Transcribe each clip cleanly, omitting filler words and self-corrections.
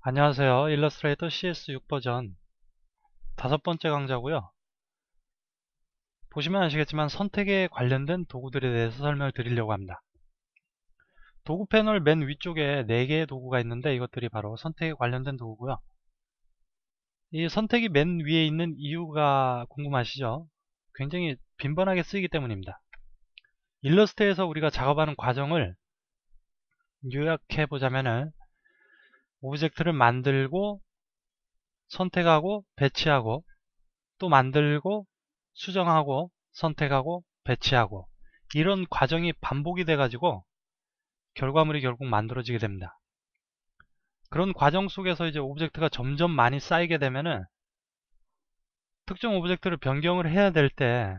안녕하세요. 일러스트레이터 CS6 버전 5번째 강좌고요. 보시면 아시겠지만 선택에 관련된 도구들에 대해서 설명을 드리려고 합니다. 도구 패널 맨 위쪽에 4개의 도구가 있는데 이것들이 바로 선택에 관련된 도구고요. 이 선택이 맨 위에 있는 이유가 궁금하시죠? 굉장히 빈번하게 쓰이기 때문입니다. 일러스트에서 우리가 작업하는 과정을 요약해 보자면은 오브젝트를 만들고 선택하고 배치하고 또 만들고 수정하고 선택하고 배치하고 이런 과정이 반복이 돼 가지고 결과물이 결국 만들어지게 됩니다. 그런 과정 속에서 이제 오브젝트가 점점 많이 쌓이게 되면은 특정 오브젝트를 변경을 해야 될 때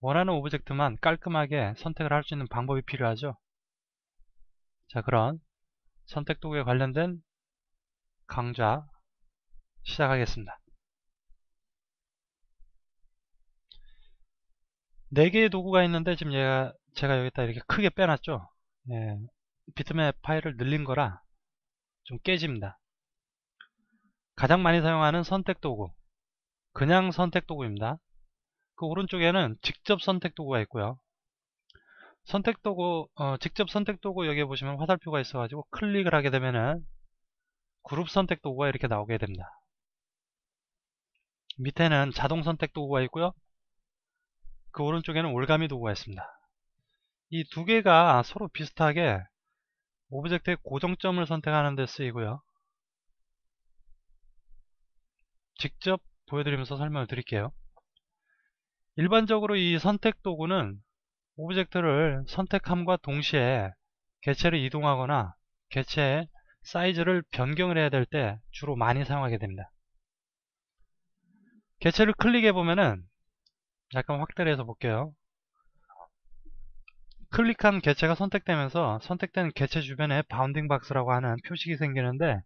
원하는 오브젝트만 깔끔하게 선택을 할 수 있는 방법이 필요하죠. 자, 그런 선택 도구에 관련된 강좌 시작하겠습니다. 4개의 도구가 있는데 지금 제가 여기다 이렇게 크게 빼놨죠. 예, 비트맵 파일을 늘린 거라 좀 깨집니다. 가장 많이 사용하는 선택 도구, 그냥 선택 도구입니다. 그 오른쪽에는 직접 선택 도구가 있고요. 선택 도구, 직접 선택 도구 여기 보시면 화살표가 있어가지고 클릭을 하게 되면은 그룹 선택 도구가 이렇게 나오게 됩니다. 밑에는 자동 선택 도구가 있고요. 그 오른쪽에는 올가미 도구가 있습니다. 이 두 개가 서로 비슷하게 오브젝트의 고정점을 선택하는 데 쓰이고요. 직접 보여드리면서 설명을 드릴게요. 일반적으로 이 선택 도구는 오브젝트를 선택함과 동시에 개체를 이동하거나 개체의 사이즈를 변경을 해야 될 때 주로 많이 사용하게 됩니다. 개체를 클릭해 보면은 약간 확대를 해서 볼게요. 클릭한 개체가 선택되면서 선택된 개체 주변에 바운딩 박스라고 하는 표식이 생기는데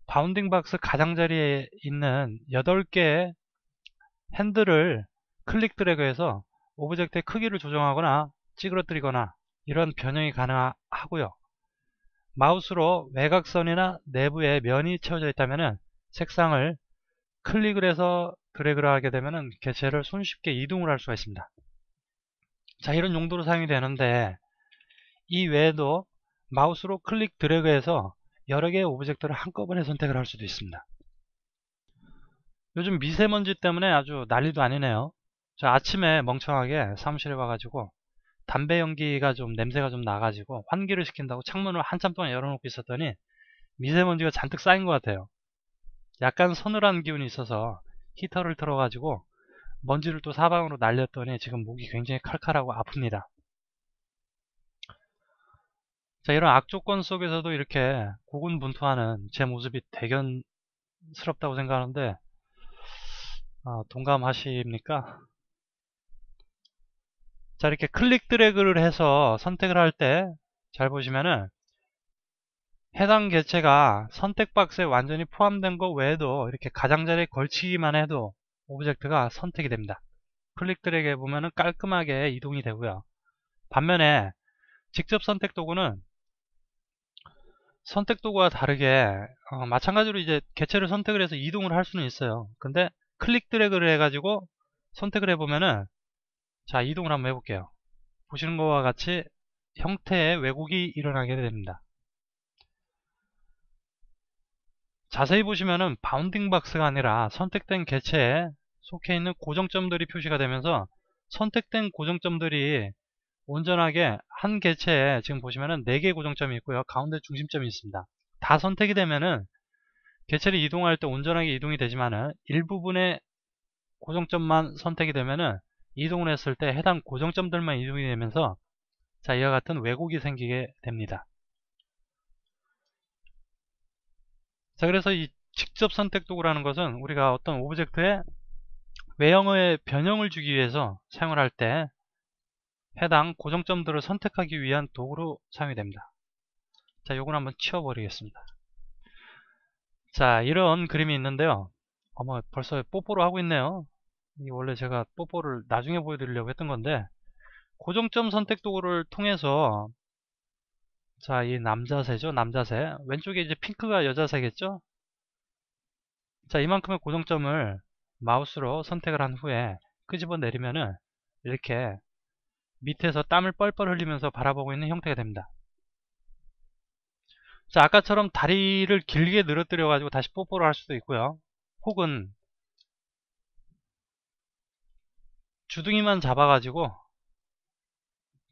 바운딩 박스 가장자리에 있는 8개의 핸들을 클릭 드래그해서 오브젝트의 크기를 조정하거나 찌그러뜨리거나 이런 변형이 가능하고요. 마우스로 외곽선이나 내부에 면이 채워져 있다면 색상을 클릭을 해서 드래그를 하게 되면 개체를 손쉽게 이동을 할 수가 있습니다. 자, 이런 용도로 사용이 되는데 이 외에도 마우스로 클릭 드래그해서 여러 개의 오브젝트를 한꺼번에 선택을 할 수도 있습니다. 요즘 미세먼지 때문에 아주 난리도 아니네요. 저 아침에 멍청하게 사무실에 와가지고 담배 연기가 좀 냄새가 좀 나가지고 환기를 시킨다고 창문을 한참 동안 열어놓고 있었더니 미세먼지가 잔뜩 쌓인 것 같아요. 약간 서늘한 기운이 있어서 히터를 틀어가지고 먼지를 또 사방으로 날렸더니 지금 목이 굉장히 칼칼하고 아픕니다. 자, 이런 악조건 속에서도 이렇게 고군분투하는 제 모습이 대견스럽다고 생각하는데 동감하십니까? 자, 이렇게 클릭 드래그를 해서 선택을 할 때 잘 보시면은 해당 개체가 선택 박스에 완전히 포함된 것 외에도 이렇게 가장자리에 걸치기만 해도 오브젝트가 선택이 됩니다. 클릭 드래그 해보면은 깔끔하게 이동이 되고요. 반면에 직접 선택 도구는 선택 도구와 다르게 마찬가지로 이제 개체를 선택을 해서 이동을 할 수는 있어요. 근데 클릭 드래그를 해가지고 선택을 해보면은 자, 이동을 한번 해볼게요. 보시는 것과 같이 형태의 왜곡이 일어나게 됩니다. 자세히 보시면은 바운딩 박스가 아니라 선택된 개체에 속해 있는 고정점들이 표시가 되면서 선택된 고정점들이 온전하게 한 개체에 지금 보시면은 4개의 고정점이 있고요. 가운데 중심점이 있습니다. 다 선택이 되면은 개체를 이동할 때 온전하게 이동이 되지만은 일부분의 고정점만 선택이 되면은 이동을 했을 때 해당 고정점들만 이동이 되면서 자, 이와 같은 왜곡이 생기게 됩니다. 자, 그래서 이 직접 선택 도구라는 것은 우리가 어떤 오브젝트의 외형의 변형을 주기 위해서 사용을 할 때 해당 고정점들을 선택하기 위한 도구로 사용이 됩니다. 자, 요건 한번 치워버리겠습니다. 자, 이런 그림이 있는데요. 어머, 벌써 뽀뽀를 하고 있네요. 이게 원래 제가 뽀뽀를 나중에 보여드리려고 했던 건데 고정점 선택 도구를 통해서 자, 이 남자새죠. 남자새. 왼쪽에 이제 핑크가 여자새겠죠. 자, 이만큼의 고정점을 마우스로 선택을 한 후에 끄집어 내리면은 이렇게 밑에서 땀을 뻘뻘 흘리면서 바라보고 있는 형태가 됩니다. 자, 아까처럼 다리를 길게 늘어뜨려 가지고 다시 뽀뽀를 할 수도 있고요. 혹은 주둥이만 잡아 가지고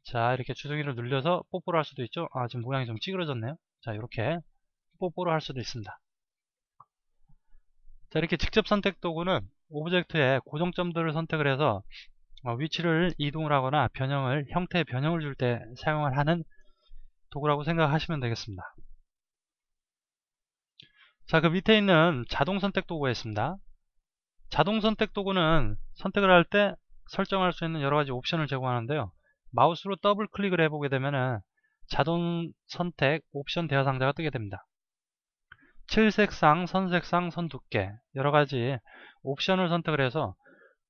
자, 이렇게 주둥이를 눌려서 뽀뽀를 할 수도 있죠. 아, 지금 모양이 좀 찌그러졌네요. 자, 이렇게 뽀뽀를 할 수도 있습니다. 자, 이렇게 직접 선택 도구는 오브젝트의 고정점들을 선택을 해서 위치를 이동을 하거나 변형을, 형태의 변형을 줄 때 사용을 하는 도구라고 생각하시면 되겠습니다. 자, 그 밑에 있는 자동 선택 도구가 있습니다. 자동 선택 도구는 선택을 할 때 설정할 수 있는 여러 가지 옵션을 제공하는데요. 마우스로 더블 클릭을 해보게 되면은 자동 선택 옵션 대화 상자가 뜨게 됩니다. 칠색상, 선색상, 선 두께 여러 가지 옵션을 선택을 해서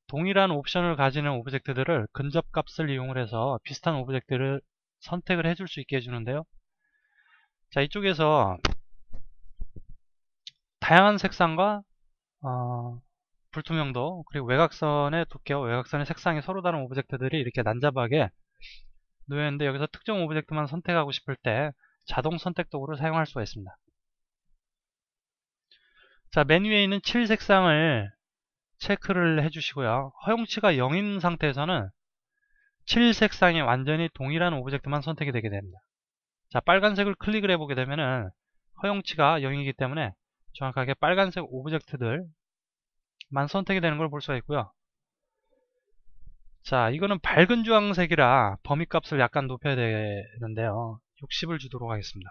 동일한 옵션을 가지는 오브젝트들을 근접 값을 이용을 해서 비슷한 오브젝트를 선택을 해줄 수 있게 해주는데요. 자, 이쪽에서 다양한 색상과 불투명도 그리고 외곽선의 두께와 외곽선의 색상이 서로 다른 오브젝트들이 이렇게 난잡하게 놓여있는데 여기서 특정 오브젝트만 선택하고 싶을 때 자동 선택 도구를 사용할 수가 있습니다. 자, 맨 위에 있는 7 색상을 체크를 해주시고요. 허용치가 0인 상태에서는 7 색상이 완전히 동일한 오브젝트만 선택이 되게 됩니다. 자, 빨간색을 클릭을 해보게 되면은 허용치가 0이기 때문에 정확하게 빨간색 오브젝트들만 선택이 되는 걸 볼 수가 있고요. 자, 이거는 밝은 주황색이라 범위값을 약간 높여야 되는데요. 60을 주도록 하겠습니다.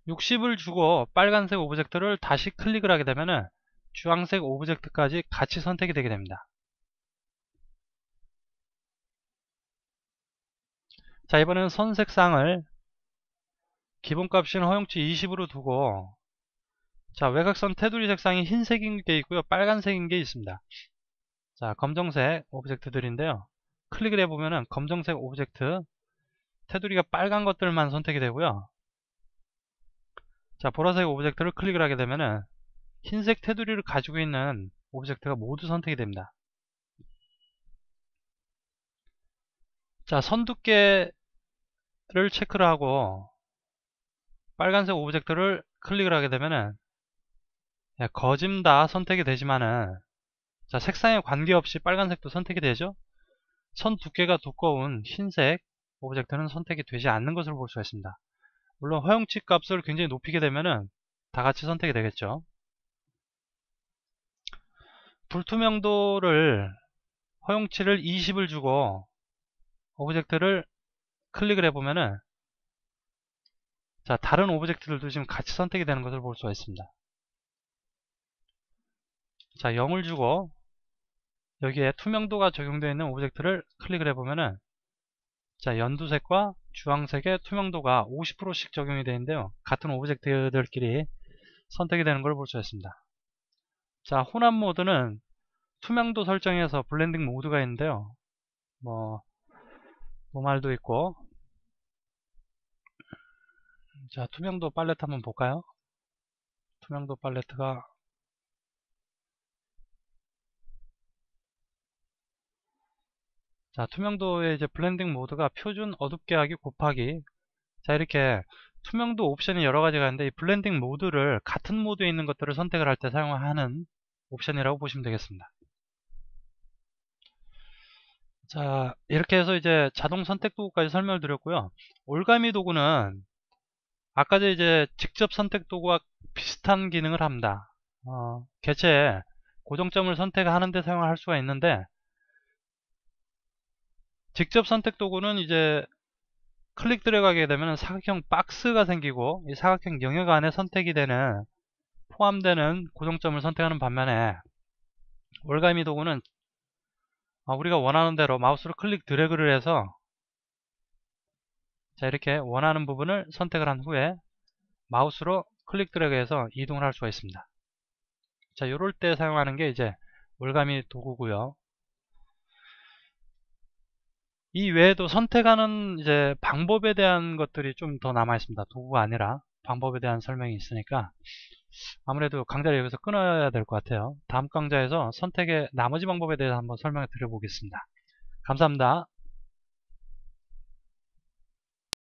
60을 주고 빨간색 오브젝트를 다시 클릭을 하게 되면은 주황색 오브젝트까지 같이 선택이 되게 됩니다. 자, 이번에는 선 색상을 기본값인 허용치 20으로 두고 자, 외곽선 테두리 색상이 흰색인 게 있고요. 빨간색인 게 있습니다. 자, 검정색 오브젝트들인데요. 클릭을 해보면은 검정색 오브젝트 테두리가 빨간 것들만 선택이 되고요. 자, 보라색 오브젝트를 클릭을 하게 되면은 흰색 테두리를 가지고 있는 오브젝트가 모두 선택이 됩니다. 자, 선 두께를 체크를 하고 빨간색 오브젝트를 클릭을 하게 되면은 거짐 다 선택이 되지만은 자, 색상에 관계없이 빨간색도 선택이 되죠. 선 두께가 두꺼운 흰색 오브젝트는 선택이 되지 않는 것을 볼 수가 있습니다. 물론 허용치 값을 굉장히 높이게 되면은 다 같이 선택이 되겠죠. 불투명도를 허용치를 20을 주고 오브젝트를 클릭을 해보면은 자, 다른 오브젝트들도 지금 같이 선택이 되는 것을 볼 수가 있습니다. 자, 0을 주고 여기에 투명도가 적용되어 있는 오브젝트를 클릭을 해보면은 자, 연두색과 주황색의 투명도가 50%씩 적용이 되는데요. 같은 오브젝트들끼리 선택이 되는 걸 볼 수 있습니다. 자, 혼합 모드는 투명도 설정에서 블렌딩 모드가 있는데요. 노말도 있고 자, 투명도 팔레트 한번 볼까요? 투명도 팔레트가 자, 투명도의 이제 블렌딩 모드가 표준 어둡게 하기 곱하기 자, 이렇게 투명도 옵션이 여러 가지가 있는데 이 블렌딩 모드를 같은 모드에 있는 것들을 선택을 할 때 사용하는 옵션이라고 보시면 되겠습니다. 자, 이렇게 해서 이제 자동 선택 도구까지 설명을 드렸고요. 올가미 도구는 아까 이제 직접 선택 도구와 비슷한 기능을 합니다. 개체에 고정점을 선택하는 데 사용할 수가 있는데 직접 선택 도구는 이제 클릭 들어가게 되면 사각형 박스가 생기고 이 사각형 영역 안에 선택이 되는 포함되는 고정점을 선택하는 반면에 올가미 도구는 우리가 원하는 대로 마우스로 클릭 드래그를 해서 자, 이렇게 원하는 부분을 선택을 한 후에 마우스로 클릭 드래그해서 이동을 할 수가 있습니다. 자, 이럴 때 사용하는 게 이제 올가미 도구고요. 이 외에도 선택하는 이제 방법에 대한 것들이 좀 더 남아 있습니다. 도구가 아니라 방법에 대한 설명이 있으니까 아무래도 강좌를 여기서 끊어야 될 것 같아요. 다음 강좌에서 선택의 나머지 방법에 대해서 한번 설명을 드려보겠습니다. 감사합니다.